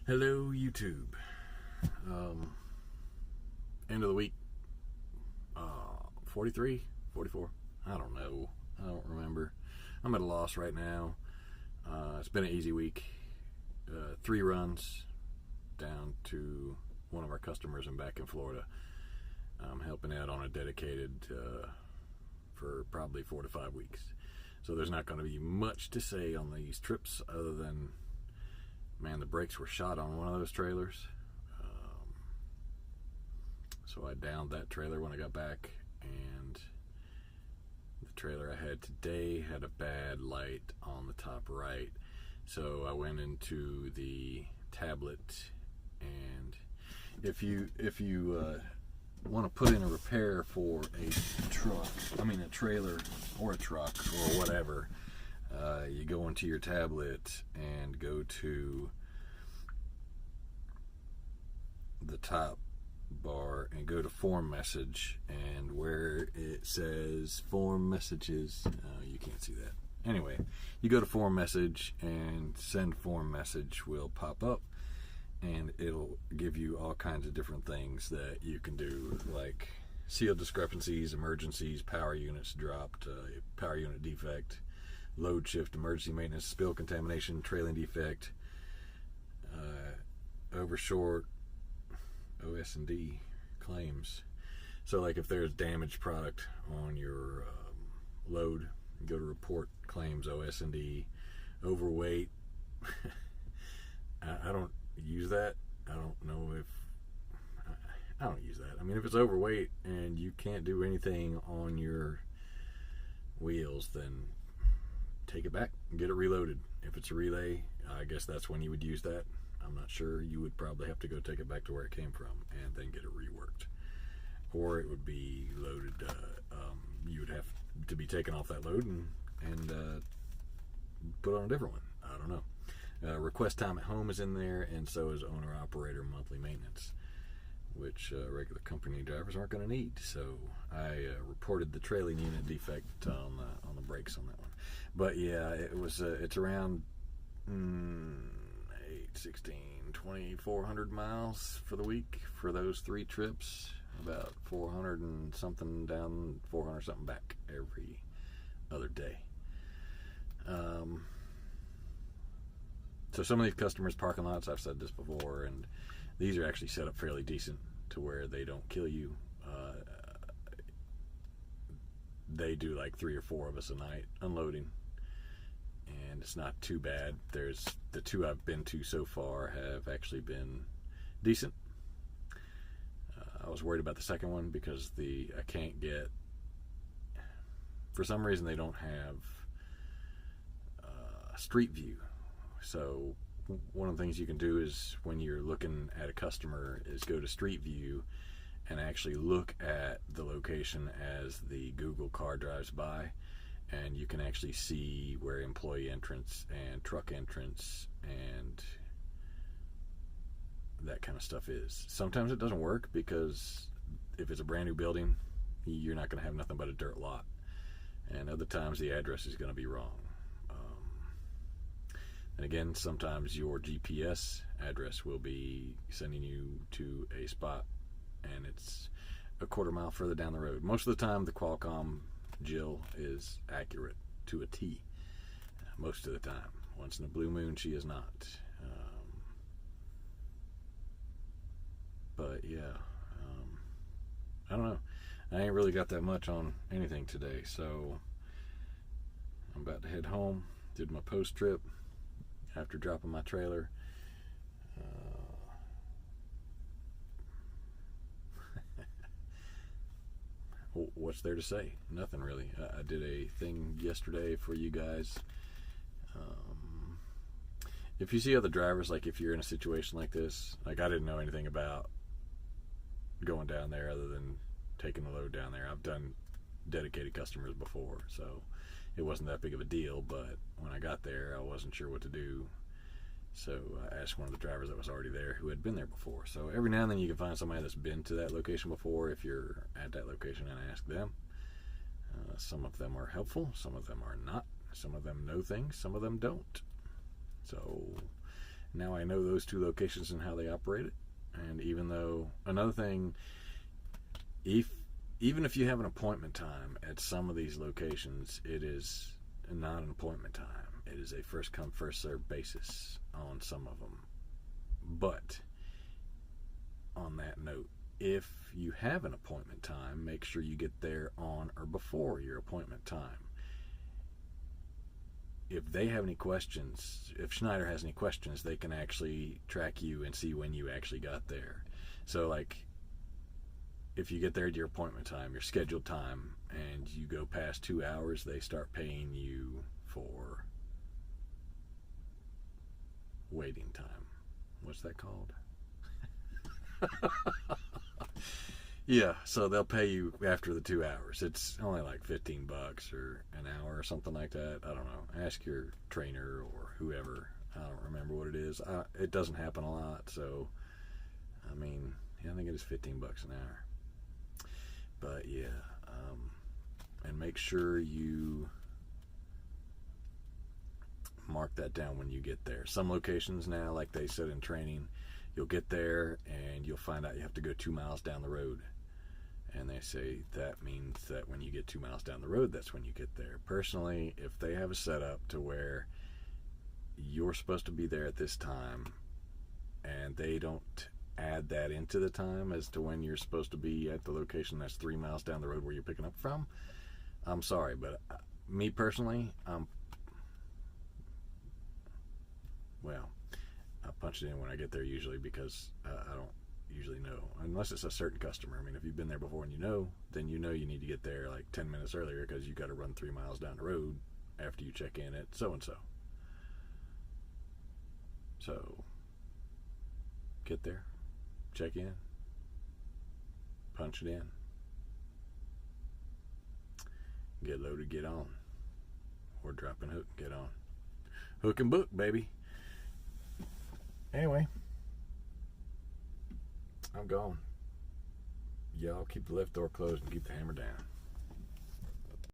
Hello, YouTube. End of the week. 43, 44. I don't know. I don't remember. I'm at a loss right now. It's been an easy week. 3 runs down to one of our customers and back in Florida. I'm helping out on a dedicated for probably 4 to 5 weeks. So there's not going to be much to say on these trips other than, man, the brakes were shot on one of those trailers. So I downed that trailer when I got back, and the trailer I had today had a bad light on the top right. So I went into the tablet, and if you want to put in a repair for a trailer or a truck or whatever, you go into your tablet and go to the top bar and go to form message, and where it says form messages, you can't see that. Anyway, you go to form message, and send form message will pop up, and it'll give you all kinds of different things that you can do, like seal discrepancies, emergencies, power units dropped, power unit defect, load shift, emergency maintenance, spill contamination, trailing defect, overshort, OS&D claims. So like if there's damaged product on your load, you go to report claims, OS&D, overweight. I don't use that. I don't know if I don't use that. I mean, if it's overweight and you can't do anything on your wheels, then take it back and get it reloaded. If it's a relay, I guess that's when you would use that. I'm not sure. You would probably have to go take it back to where it came from and then get it reworked. Or it would be loaded, you would have to be taken off that load and put on a different one. I don't know. Request time at home is in there, and so is owner-operator monthly maintenance, which regular company drivers aren't going to need. So I reported the trailing unit defect on the brakes on that one. But yeah, it's around 16, 2,400 miles for the week for those 3 trips. About 400 and something down, 400 something back every other day. So some of these customers' parking lots, I've said this before, and these are actually set up fairly decent to where they don't kill you. They do like 3 or 4 of us a night unloading, and it's not too bad. There's the 2 I've been to so far have actually been decent. I was worried about the second one because I can't get, for some reason they don't have street view. So one of the things you can do is, when you're looking at a customer, is go to street view and actually look at the location as the Google car drives by, and you can actually see where employee entrance and truck entrance and that kind of stuff is. Sometimes it doesn't work because if it's a brand new building, you're not going to have nothing but a dirt lot, and other times the address is going to be wrong. And again, sometimes your GPS address will be sending you to a spot and it's a quarter mile further down the road. Most of the time the Qualcomm Jill is accurate to a T. Most of the time. Once in a blue moon she is not. But yeah, I don't know. I ain't really got that much on anything today, so I'm about to head home. Did my post trip after dropping my trailer. What's there to say? Nothing really. I did a thing yesterday for you guys. If you see other drivers, like if you're in a situation like this, like I didn't know anything about going down there other than taking the load down there. I've done dedicated customers before, so it wasn't that big of a deal, but when I got there I wasn't sure what to do, so I asked one of the drivers that was already there who had been there before. So every now and then you can find somebody that's been to that location before if you're at that location, and ask them. Some of them are helpful, some of them are not. Some of them know things, some of them don't. So Now I know those two locations and how they operate it. And even though, another thing, even if you have an appointment time at some of these locations, it is not an appointment time. It is a first come, first served basis on some of them. But on that note, if you have an appointment time, make sure you get there on or before your appointment time. If they have any questions, if Schneider has any questions, they can actually track you and see when you actually got there. So, like, if you get there at your appointment time, your scheduled time, and you go past 2 hours, they start paying you for waiting time. What's that called? Yeah, so they'll pay you after the 2 hours. It's only like $15 or an hour or something like that. I don't know. Ask your trainer or whoever. I don't remember what it is. It doesn't happen a lot, so I mean, I think it is $15 an hour. But yeah, and make sure you mark that down when you get there. Some locations now, like they said in training, you'll get there and you'll find out you have to go 2 miles down the road. And they say that means that when you get 2 miles down the road, that's when you get there. Personally, if they have a setup to where you're supposed to be there at this time and they don't add that into the time as to when you're supposed to be at the location that's 3 miles down the road where you're picking up from, I'm sorry, but me personally, well, I punch it in when I get there usually because I don't usually know, unless it's a certain customer. I mean, if you've been there before and you know, then you know you need to get there like 10 minutes earlier because you got to run 3 miles down the road after you check in at so-and-so. So, get there, check in, punch it in, get loaded, get on, or drop and hook, get on. Hook and book, baby. Anyway, I'm gone. Y'all keep the left door closed and keep the hammer down.